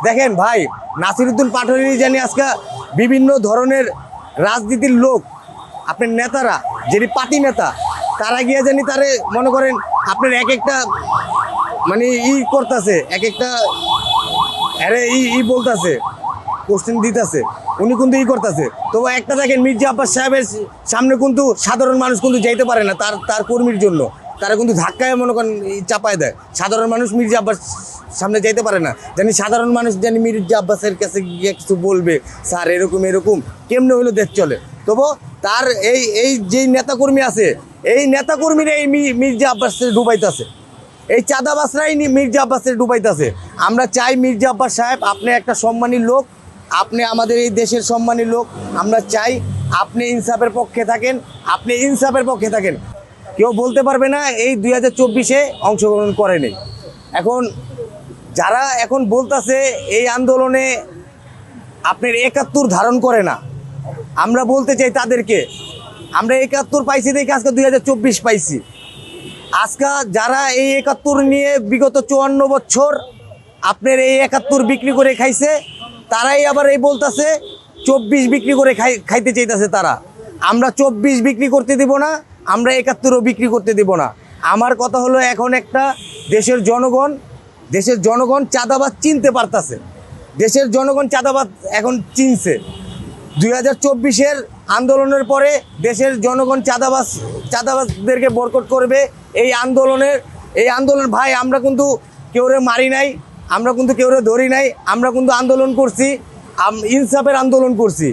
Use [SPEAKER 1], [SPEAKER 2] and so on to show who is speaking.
[SPEAKER 1] দেখেন ভাই, নাসিরউদ্দিন পাটোয়ারি জানি আজকে বিভিন্ন ধরনের রাজনীতির লোক, আপনার নেতারা যিনি পার্টি নেতা, তারা গিয়ে জানি তারে মনে করেন আপনার এক একটা মানে করতেছে, এক একটা আরে বলতেছে, কোশ্চেন দিতেছে, উনি কিন্তু করতেছে। তবু একটা দেখেন, মির্জা আব্বাস সাহেবের সামনে কিন্তু সাধারণ মানুষ কিন্তু যাইতে পারে না, তার কর্মীর জন্য তারা কিন্তু ধাক্কায় মনে করেন চাপায় দেয়। সাধারণ মানুষ মির্জা আব্বাস সামনে যাইতে পারে না, জানি সাধারণ মানুষ জানি মির্জা আব্বাসের কাছে গিয়ে কিছু বলবে, স্যার এরকম এরকম কেমনে হইলো দেশ চলে। তবু তার এই যেই নেতাকর্মী আছে, এই নেতাকর্মীরা এই মির্জা আব্বাসের ডুবাইতেছে, এই চাঁদাবাসরাই মির্জা আব্বাসের ডুবাইতেছে। আমরা চাই মির্জা আব্বাস সাহেব, আপনি একটা সম্মানী লোক, আপনি আমাদের এই দেশের সম্মানী লোক, আমরা চাই আপনি ইনসাফের পক্ষে থাকেন, আপনি ইনসাফের পক্ষে থাকেন। কেউ বলতে পারবে না এই 2024-এ অংশগ্রহণ করেনি। এখন যারা এখন বলতেছে এই আন্দোলনে আপনার 71 ধারণ করে না, আমরা বলতে চাই তাদেরকে, আমরা 71 পাইছি দেখে আজকে 2024 পাইছি। আজকে যারা এই 71 নিয়ে বিগত 54 বছর আপনার এই 71 বিক্রি করে খাইছে, তারাই আবার এই বলতেছে 24 বিক্রি করে খাইতে চাইতেছে তারা। আমরা 24 বিক্রি করতে দিব না, আমরা 71ও বিক্রি করতে দিব না। আমার কথা হলো, এখন একটা দেশের জনগণ চাঁদাবাজ চিনতে পারতেছে, দেশের জনগণ চাঁদাবাজ এখন চিনছে। 2024-এর আন্দোলনের পরে দেশের জনগণ চাঁদাবাজদেরকে বয়কট করবে। এই আন্দোলন ভাই, আমরা কিন্তু কেউরে মারি নাই, আমরা কিন্তু কেউরে ধরি নাই, আমরা কিন্তু আন্দোলন করছি, ইনসাফের আন্দোলন করছি।